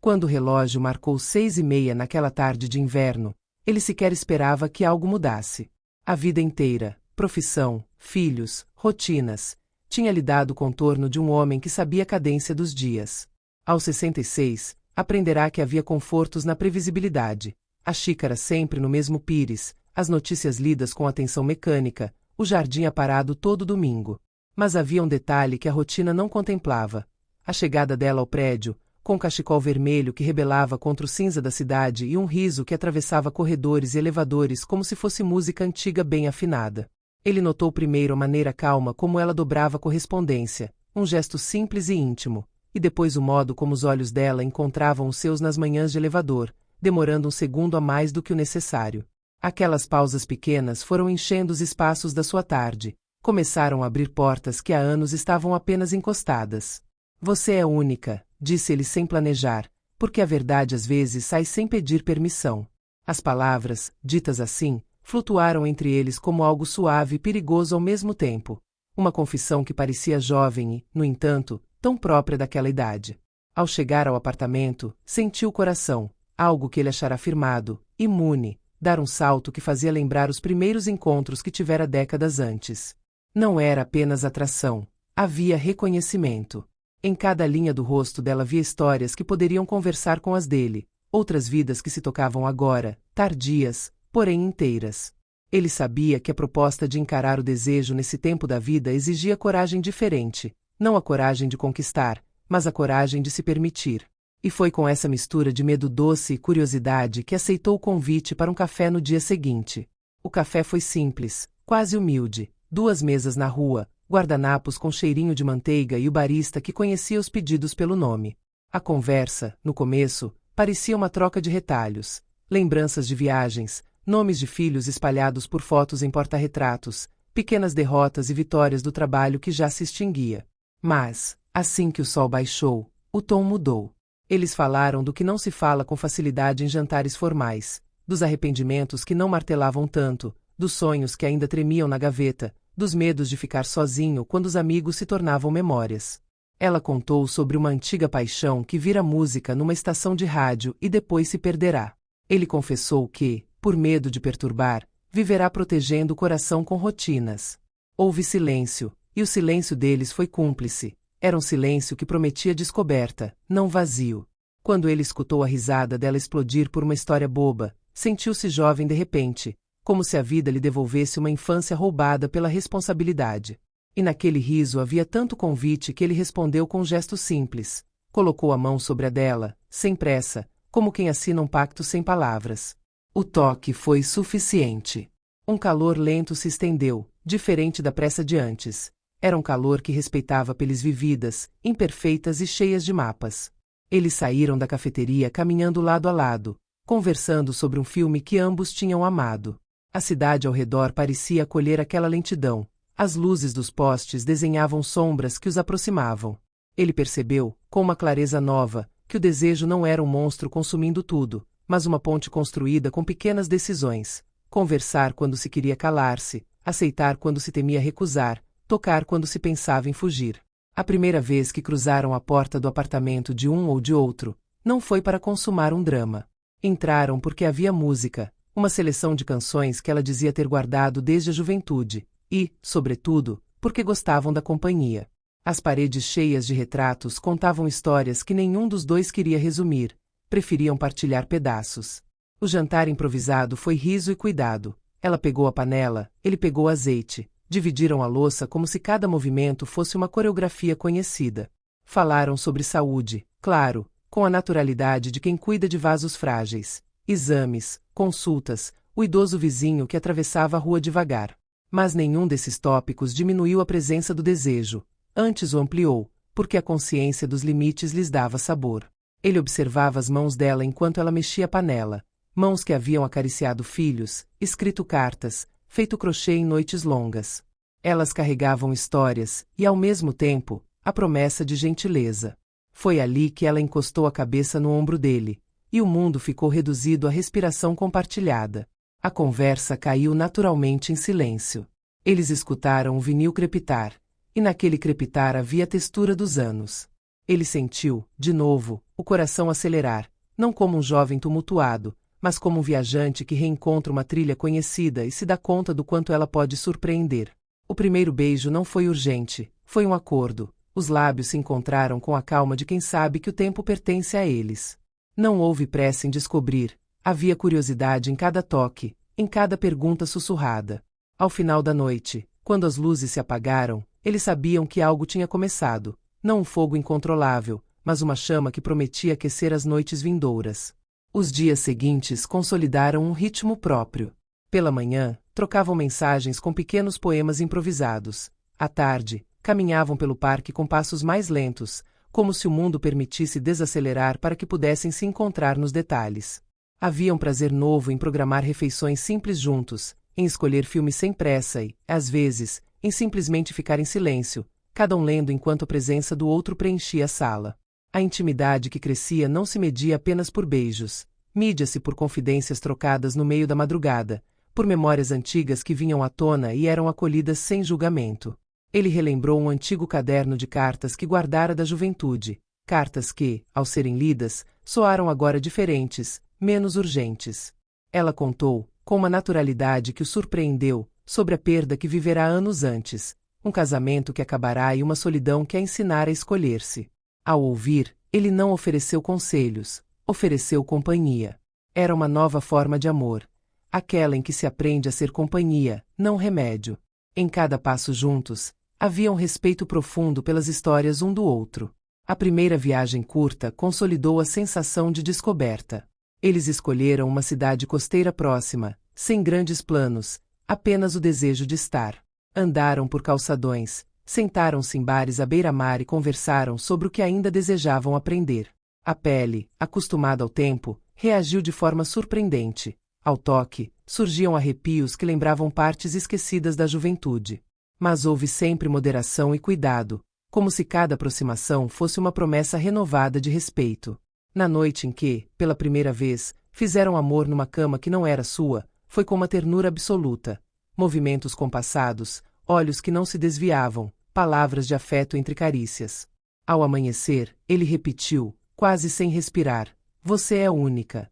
Quando o relógio marcou 6:30 naquela tarde de inverno, ele sequer esperava que algo mudasse. A vida inteira, profissão, filhos, rotinas, tinha lhe dado o contorno de um homem que sabia a cadência dos dias. Aos 66, aprenderá que havia confortos na previsibilidade, a xícara sempre no mesmo pires, as notícias lidas com atenção mecânica, o jardim aparado todo domingo. Mas havia um detalhe que a rotina não contemplava: a chegada dela ao prédio, com um cachecol vermelho que rebelava contra o cinza da cidade e um riso que atravessava corredores e elevadores como se fosse música antiga bem afinada. Ele notou primeiro a maneira calma como ela dobrava a correspondência, um gesto simples e íntimo, e depois o modo como os olhos dela encontravam os seus nas manhãs de elevador, demorando um segundo a mais do que o necessário. Aquelas pausas pequenas foram enchendo os espaços da sua tarde, começaram a abrir portas que há anos estavam apenas encostadas. Você é única, disse ele sem planejar, porque a verdade às vezes sai sem pedir permissão. As palavras, ditas assim, flutuaram entre eles como algo suave e perigoso ao mesmo tempo. Uma confissão que parecia jovem e, no entanto, tão própria daquela idade. Ao chegar ao apartamento, sentiu o coração, algo que ele achara firmado, imune, dar um salto que fazia lembrar os primeiros encontros que tivera décadas antes. Não era apenas atração, havia reconhecimento. Em cada linha do rosto dela havia histórias que poderiam conversar com as dele, outras vidas que se tocavam agora, tardias, porém inteiras. Ele sabia que a proposta de encarar o desejo nesse tempo da vida exigia coragem diferente, não a coragem de conquistar, mas a coragem de se permitir. E foi com essa mistura de medo doce e curiosidade que aceitou o convite para um café no dia seguinte. O café foi simples, quase humilde, 2 mesas na rua, guardanapos com cheirinho de manteiga e o barista que conhecia os pedidos pelo nome. A conversa, no começo, parecia uma troca de retalhos, lembranças de viagens, nomes de filhos espalhados por fotos em porta-retratos, pequenas derrotas e vitórias do trabalho que já se extinguia. Mas, assim que o sol baixou, o tom mudou. Eles falaram do que não se fala com facilidade em jantares formais, dos arrependimentos que não martelavam tanto, dos sonhos que ainda tremiam na gaveta, dos medos de ficar sozinho quando os amigos se tornavam memórias. Ela contou sobre uma antiga paixão que vira música numa estação de rádio e depois se perderá. Ele confessou que, por medo de perturbar, viverá protegendo o coração com rotinas. Houve silêncio, e o silêncio deles foi cúmplice. Era um silêncio que prometia descoberta, não vazio. Quando ele escutou a risada dela explodir por uma história boba, sentiu-se jovem de repente, como se a vida lhe devolvesse uma infância roubada pela responsabilidade. E naquele riso havia tanto convite que ele respondeu com um gesto simples. Colocou a mão sobre a dela, sem pressa, como quem assina um pacto sem palavras. O toque foi suficiente. Um calor lento se estendeu, diferente da pressa de antes. Era um calor que respeitava peles vividas, imperfeitas e cheias de mapas. Eles saíram da cafeteria caminhando lado a lado, conversando sobre um filme que ambos tinham amado. A cidade ao redor parecia acolher aquela lentidão. As luzes dos postes desenhavam sombras que os aproximavam. Ele percebeu, com uma clareza nova, que o desejo não era um monstro consumindo tudo, mas uma ponte construída com pequenas decisões. Conversar quando se queria calar-se, aceitar quando se temia recusar, tocar quando se pensava em fugir. A primeira vez que cruzaram a porta do apartamento de um ou de outro, não foi para consumar um drama. Entraram porque havia música, uma seleção de canções que ela dizia ter guardado desde a juventude, e, sobretudo, porque gostavam da companhia. As paredes cheias de retratos contavam histórias que nenhum dos dois queria resumir, preferiam partilhar pedaços. O jantar improvisado foi riso e cuidado. Ela pegou a panela, ele pegou o azeite, dividiram a louça como se cada movimento fosse uma coreografia conhecida. Falaram sobre saúde, claro, com a naturalidade de quem cuida de vasos frágeis. Exames, consultas, o idoso vizinho que atravessava a rua devagar. Mas nenhum desses tópicos diminuiu a presença do desejo, antes o ampliou, porque a consciência dos limites lhes dava sabor. Ele observava as mãos dela enquanto ela mexia a panela, mãos que haviam acariciado filhos, escrito cartas, feito crochê em noites longas. Elas carregavam histórias, e ao mesmo tempo, a promessa de gentileza. Foi ali que ela encostou a cabeça no ombro dele, e o mundo ficou reduzido à respiração compartilhada. A conversa caiu naturalmente em silêncio. Eles escutaram o vinil crepitar, e naquele crepitar havia a textura dos anos. Ele sentiu, de novo, o coração acelerar, não como um jovem tumultuado, mas como um viajante que reencontra uma trilha conhecida e se dá conta do quanto ela pode surpreender. O primeiro beijo não foi urgente, foi um acordo. Os lábios se encontraram com a calma de quem sabe que o tempo pertence a eles. Não houve pressa em descobrir, havia curiosidade em cada toque, em cada pergunta sussurrada. Ao final da noite, quando as luzes se apagaram, eles sabiam que algo tinha começado, não um fogo incontrolável, mas uma chama que prometia aquecer as noites vindouras. Os dias seguintes consolidaram um ritmo próprio. Pela manhã, trocavam mensagens com pequenos poemas improvisados. À tarde, caminhavam pelo parque com passos mais lentos, como se o mundo permitisse desacelerar para que pudessem se encontrar nos detalhes. Havia um prazer novo em programar refeições simples juntos, em escolher filmes sem pressa e, às vezes, em simplesmente ficar em silêncio, cada um lendo enquanto a presença do outro preenchia a sala. A intimidade que crescia não se media apenas por beijos, media-se por confidências trocadas no meio da madrugada, por memórias antigas que vinham à tona e eram acolhidas sem julgamento. Ele relembrou um antigo caderno de cartas que guardara da juventude, cartas que, ao serem lidas, soaram agora diferentes, menos urgentes. Ela contou, com uma naturalidade que o surpreendeu, sobre a perda que viverá anos antes, um casamento que acabará e uma solidão que a ensinara a escolher-se. Ao ouvir, ele não ofereceu conselhos, ofereceu companhia. Era uma nova forma de amor, aquela em que se aprende a ser companhia, não remédio. Em cada passo juntos, havia um respeito profundo pelas histórias um do outro. A primeira viagem curta consolidou a sensação de descoberta. Eles escolheram uma cidade costeira próxima, sem grandes planos, apenas o desejo de estar. Andaram por calçadões, sentaram-se em bares à beira-mar e conversaram sobre o que ainda desejavam aprender. A pele, acostumada ao tempo, reagiu de forma surpreendente. Ao toque, surgiam arrepios que lembravam partes esquecidas da juventude. Mas houve sempre moderação e cuidado, como se cada aproximação fosse uma promessa renovada de respeito. Na noite em que, pela primeira vez, fizeram amor numa cama que não era sua, foi com uma ternura absoluta. Movimentos compassados, olhos que não se desviavam, palavras de afeto entre carícias. Ao amanhecer, ele repetiu, quase sem respirar, "Você é única."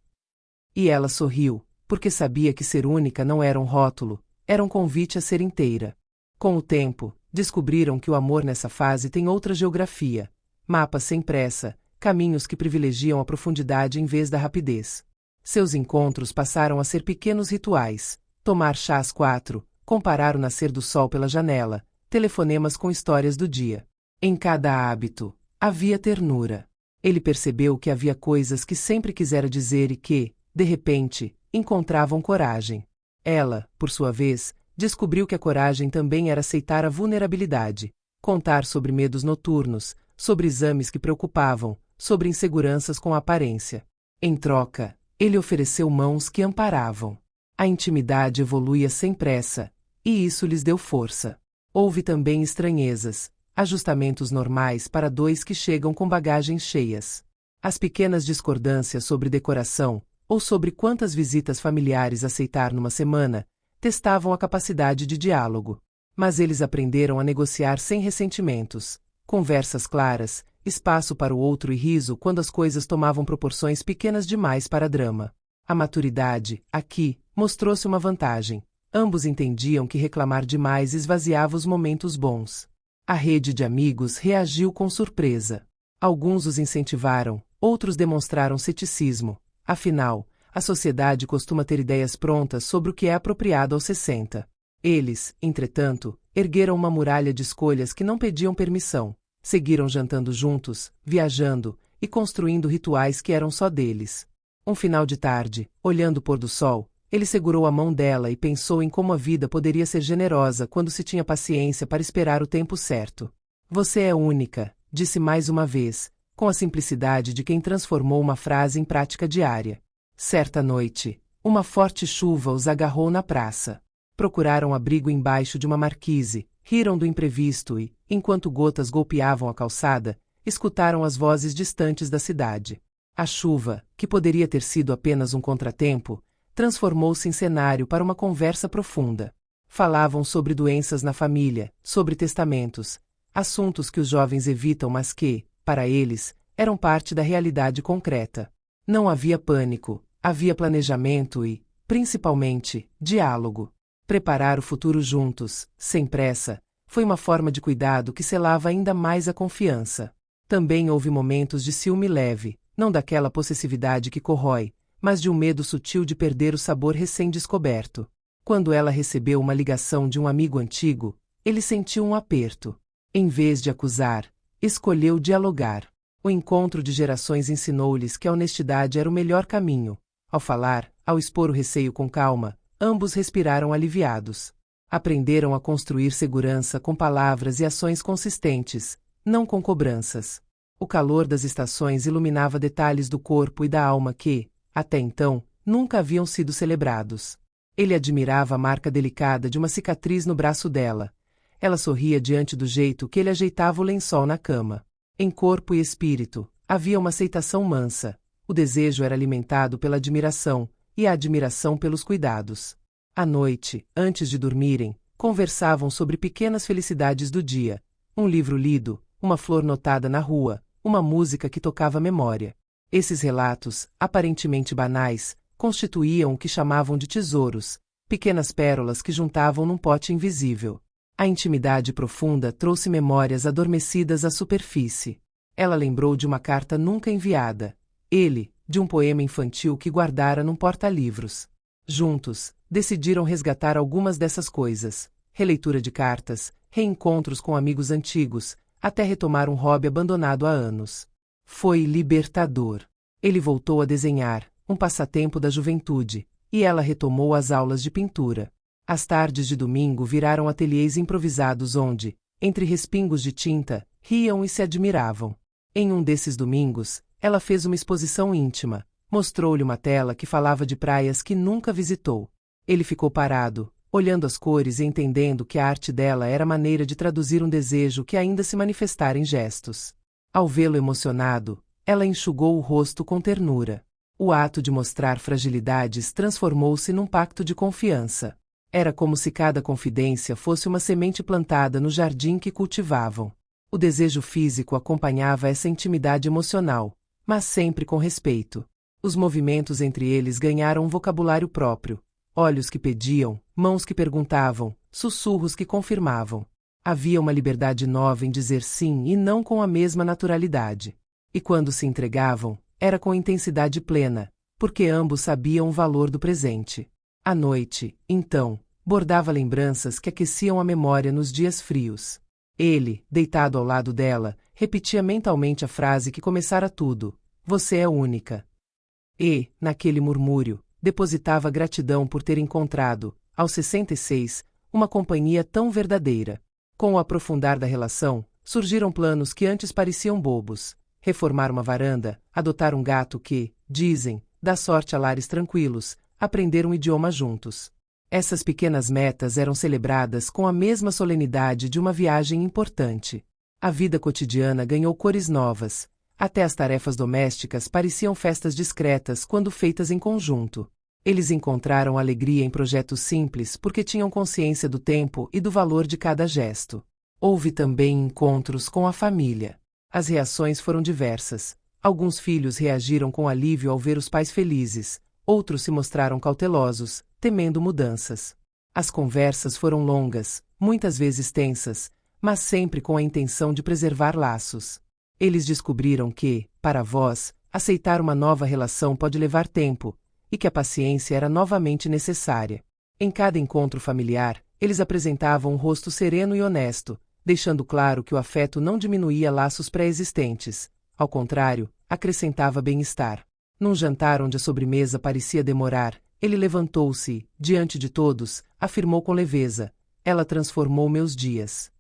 E ela sorriu, porque sabia que ser única não era um rótulo, era um convite a ser inteira. Com o tempo, descobriram que o amor nessa fase tem outra geografia, mapas sem pressa, caminhos que privilegiam a profundidade em vez da rapidez. Seus encontros passaram a ser pequenos rituais, tomar chá às 4, comparar o nascer do sol pela janela, telefonemas com histórias do dia. Em cada hábito, havia ternura. Ele percebeu que havia coisas que sempre quisera dizer e que, de repente, encontravam coragem. Ela, por sua vez, descobriu que a coragem também era aceitar a vulnerabilidade, contar sobre medos noturnos, sobre exames que preocupavam, sobre inseguranças com a aparência. Em troca, ele ofereceu mãos que amparavam. A intimidade evoluía sem pressa, e isso lhes deu força. Houve também estranhezas, ajustamentos normais para dois que chegam com bagagens cheias. As pequenas discordâncias sobre decoração, ou sobre quantas visitas familiares aceitar numa semana, testavam a capacidade de diálogo. Mas eles aprenderam a negociar sem ressentimentos, conversas claras, espaço para o outro e riso quando as coisas tomavam proporções pequenas demais para drama. A maturidade, aqui, mostrou-se uma vantagem. Ambos entendiam que reclamar demais esvaziava os momentos bons. A rede de amigos reagiu com surpresa. Alguns os incentivaram, outros demonstraram ceticismo. Afinal, a sociedade costuma ter ideias prontas sobre o que é apropriado aos 60. Eles, entretanto, ergueram uma muralha de escolhas que não pediam permissão. Seguiram jantando juntos, viajando e construindo rituais que eram só deles. Um final de tarde, olhando o pôr do sol, ele segurou a mão dela e pensou em como a vida poderia ser generosa quando se tinha paciência para esperar o tempo certo. "Você é única", disse mais uma vez, com a simplicidade de quem transformou uma frase em prática diária. Certa noite, uma forte chuva os agarrou na praça. Procuraram abrigo embaixo de uma marquise, riram do imprevisto e, enquanto gotas golpeavam a calçada, escutaram as vozes distantes da cidade. A chuva, que poderia ter sido apenas um contratempo, transformou-se em cenário para uma conversa profunda. Falavam sobre doenças na família, sobre testamentos, assuntos que os jovens evitam mas que, Para eles, eram parte da realidade concreta. Não havia pânico, havia planejamento e, principalmente, diálogo. Preparar o futuro juntos, sem pressa, foi uma forma de cuidado que selava ainda mais a confiança. Também houve momentos de ciúme leve, não daquela possessividade que corrói, mas de um medo sutil de perder o sabor recém-descoberto. Quando ela recebeu uma ligação de um amigo antigo, ele sentiu um aperto. Em vez de acusar, escolheu dialogar. O encontro de gerações ensinou-lhes que a honestidade era o melhor caminho. Ao falar, ao expor o receio com calma, ambos respiraram aliviados. Aprenderam a construir segurança com palavras e ações consistentes, não com cobranças. O calor das estações iluminava detalhes do corpo e da alma que, até então, nunca haviam sido celebrados. Ele admirava a marca delicada de uma cicatriz no braço dela. Ela sorria diante do jeito que ele ajeitava o lençol na cama. Em corpo e espírito, havia uma aceitação mansa. O desejo era alimentado pela admiração, e a admiração pelos cuidados. À noite, antes de dormirem, conversavam sobre pequenas felicidades do dia. Um livro lido, uma flor notada na rua, uma música que tocava a memória. Esses relatos, aparentemente banais, constituíam o que chamavam de tesouros, pequenas pérolas que juntavam num pote invisível. A intimidade profunda trouxe memórias adormecidas à superfície. Ela lembrou de uma carta nunca enviada. Ele, de um poema infantil que guardara num porta-livros. Juntos, decidiram resgatar algumas dessas coisas. Releitura de cartas, reencontros com amigos antigos, até retomar um hobby abandonado há anos. Foi libertador. Ele voltou a desenhar, um passatempo da juventude, e ela retomou as aulas de pintura. As tardes de domingo viraram ateliês improvisados onde, entre respingos de tinta, riam e se admiravam. Em um desses domingos, ela fez uma exposição íntima, mostrou-lhe uma tela que falava de praias que nunca visitou. Ele ficou parado, olhando as cores e entendendo que a arte dela era maneira de traduzir um desejo que ainda se manifestara em gestos. Ao vê-lo emocionado, ela enxugou o rosto com ternura. O ato de mostrar fragilidades transformou-se num pacto de confiança. Era como se cada confidência fosse uma semente plantada no jardim que cultivavam. O desejo físico acompanhava essa intimidade emocional, mas sempre com respeito. Os movimentos entre eles ganharam um vocabulário próprio. Olhos que pediam, mãos que perguntavam, sussurros que confirmavam. Havia uma liberdade nova em dizer sim e não com a mesma naturalidade. E quando se entregavam, era com intensidade plena, porque ambos sabiam o valor do presente. À noite, então, bordava lembranças que aqueciam a memória nos dias frios. Ele, deitado ao lado dela, repetia mentalmente a frase que começara tudo: "Você é única." E, naquele murmúrio, depositava gratidão por ter encontrado, aos 66, uma companhia tão verdadeira. Com o aprofundar da relação, surgiram planos que antes pareciam bobos. Reformar uma varanda, adotar um gato que, dizem, dá sorte a lares tranquilos, aprender um idioma juntos. Essas pequenas metas eram celebradas com a mesma solenidade de uma viagem importante. A vida cotidiana ganhou cores novas. Até as tarefas domésticas pareciam festas discretas quando feitas em conjunto. Eles encontraram alegria em projetos simples porque tinham consciência do tempo e do valor de cada gesto. Houve também encontros com a família. As reações foram diversas. Alguns filhos reagiram com alívio ao ver os pais felizes. Outros se mostraram cautelosos, temendo mudanças. As conversas foram longas, muitas vezes tensas, mas sempre com a intenção de preservar laços. Eles descobriram que, para a voz, aceitar uma nova relação pode levar tempo, e que a paciência era novamente necessária. Em cada encontro familiar, eles apresentavam um rosto sereno e honesto, deixando claro que o afeto não diminuía laços pré-existentes. Ao contrário, acrescentava bem-estar. Num jantar onde a sobremesa parecia demorar, ele levantou-se e, diante de todos, afirmou com leveza: "Ela transformou meus dias."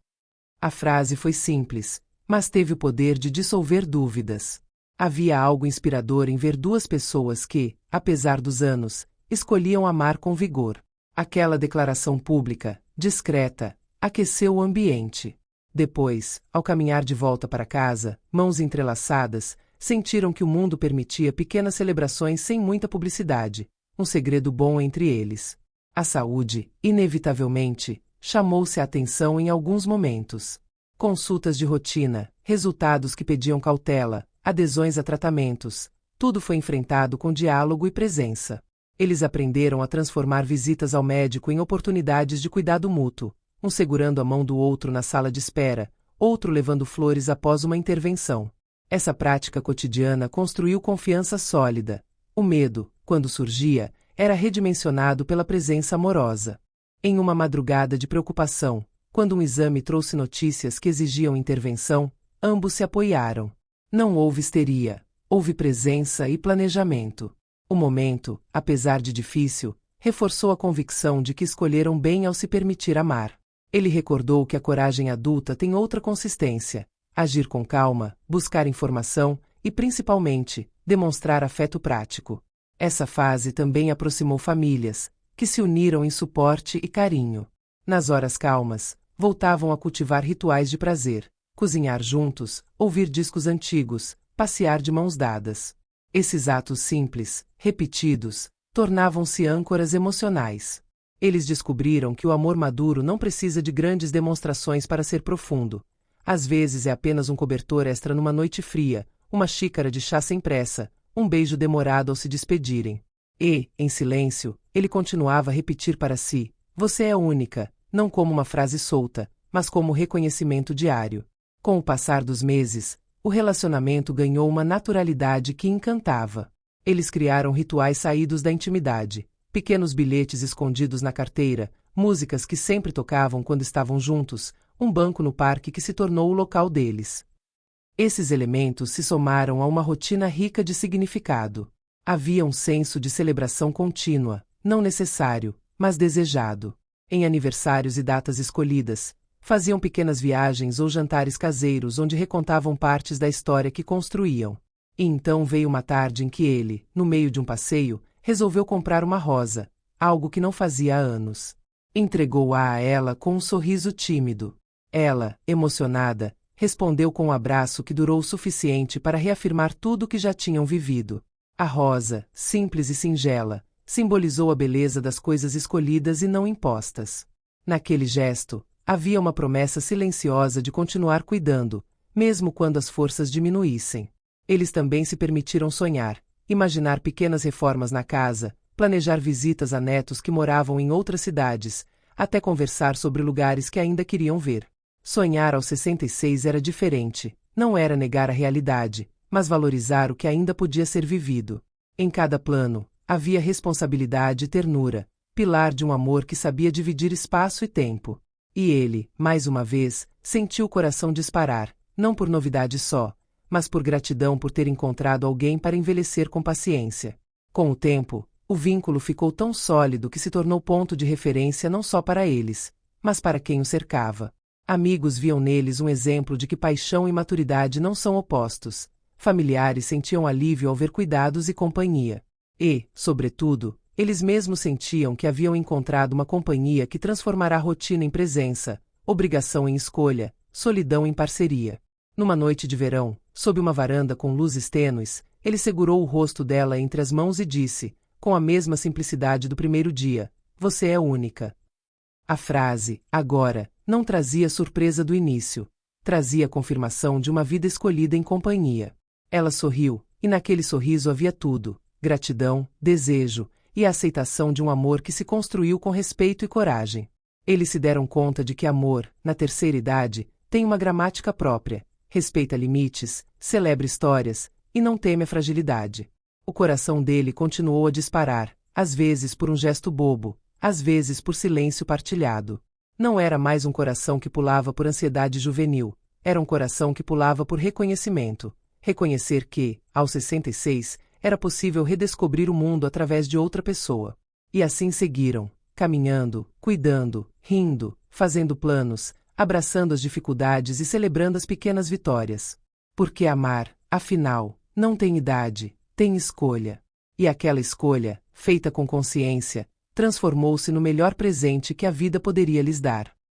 A frase foi simples, mas teve o poder de dissolver dúvidas. Havia algo inspirador em ver duas pessoas que, apesar dos anos, escolhiam amar com vigor. Aquela declaração pública, discreta, aqueceu o ambiente. Depois, ao caminhar de volta para casa, mãos entrelaçadas, sentiram que o mundo permitia pequenas celebrações sem muita publicidade, um segredo bom entre eles. A saúde, inevitavelmente, chamou-se a atenção em alguns momentos. Consultas de rotina, resultados que pediam cautela, adesões a tratamentos, tudo foi enfrentado com diálogo e presença. Eles aprenderam a transformar visitas ao médico em oportunidades de cuidado mútuo, um segurando a mão do outro na sala de espera, outro levando flores após uma intervenção. Essa prática cotidiana construiu confiança sólida. O medo, quando surgia, era redimensionado pela presença amorosa. Em uma madrugada de preocupação, quando um exame trouxe notícias que exigiam intervenção, ambos se apoiaram. Não houve histeria, houve presença e planejamento. O momento, apesar de difícil, reforçou a convicção de que escolheram bem ao se permitir amar. Ele recordou que a coragem adulta tem outra consistência: agir com calma, buscar informação e, principalmente, demonstrar afeto prático. Essa fase também aproximou famílias, que se uniram em suporte e carinho. Nas horas calmas, voltavam a cultivar rituais de prazer, cozinhar juntos, ouvir discos antigos, passear de mãos dadas. Esses atos simples, repetidos, tornavam-se âncoras emocionais. Eles descobriram que o amor maduro não precisa de grandes demonstrações para ser profundo. Às vezes é apenas um cobertor extra numa noite fria, uma xícara de chá sem pressa, um beijo demorado ao se despedirem. E, em silêncio, ele continuava a repetir para si: "Você é única", não como uma frase solta, mas como reconhecimento diário. Com o passar dos meses, o relacionamento ganhou uma naturalidade que encantava. Eles criaram rituais saídos da intimidade, pequenos bilhetes escondidos na carteira, músicas que sempre tocavam quando estavam juntos, um banco no parque que se tornou o local deles. Esses elementos se somaram a uma rotina rica de significado. Havia um senso de celebração contínua, não necessário, mas desejado. Em aniversários e datas escolhidas, faziam pequenas viagens ou jantares caseiros onde recontavam partes da história que construíam. E então veio uma tarde em que ele, no meio de um passeio, resolveu comprar uma rosa, algo que não fazia há anos. Entregou-a a ela com um sorriso tímido. Ela, emocionada, respondeu com um abraço que durou o suficiente para reafirmar tudo o que já tinham vivido. A rosa, simples e singela, simbolizou a beleza das coisas escolhidas e não impostas. Naquele gesto, havia uma promessa silenciosa de continuar cuidando, mesmo quando as forças diminuíssem. Eles também se permitiram sonhar, imaginar pequenas reformas na casa, planejar visitas a netos que moravam em outras cidades, até conversar sobre lugares que ainda queriam ver. Sonhar aos 66 era diferente, não era negar a realidade, mas valorizar o que ainda podia ser vivido. Em cada plano, havia responsabilidade e ternura, pilar de um amor que sabia dividir espaço e tempo. E ele, mais uma vez, sentiu o coração disparar, não por novidade só, mas por gratidão por ter encontrado alguém para envelhecer com paciência. Com o tempo, o vínculo ficou tão sólido que se tornou ponto de referência não só para eles, mas para quem o cercava. Amigos viam neles um exemplo de que paixão e maturidade não são opostos. Familiares sentiam alívio ao ver cuidados e companhia. E, sobretudo, eles mesmos sentiam que haviam encontrado uma companhia que transformará a rotina em presença, obrigação em escolha, solidão em parceria. Numa noite de verão, sob uma varanda com luzes tênues, ele segurou o rosto dela entre as mãos e disse, com a mesma simplicidade do primeiro dia: "Você é única." A frase, agora, não trazia surpresa do início. Trazia a confirmação de uma vida escolhida em companhia. Ela sorriu, e naquele sorriso havia tudo: gratidão, desejo, e a aceitação de um amor que se construiu com respeito e coragem. Eles se deram conta de que amor, na terceira idade, tem uma gramática própria, respeita limites, celebra histórias, e não teme a fragilidade. O coração dele continuou a disparar, às vezes por um gesto bobo, às vezes por silêncio partilhado. Não era mais um coração que pulava por ansiedade juvenil, era um coração que pulava por reconhecimento. Reconhecer que, aos 66, era possível redescobrir o mundo através de outra pessoa. E assim seguiram, caminhando, cuidando, rindo, fazendo planos, abraçando as dificuldades e celebrando as pequenas vitórias. Porque amar, afinal, não tem idade, tem escolha. E aquela escolha, feita com consciência, transformou-se no melhor presente que a vida poderia lhes dar.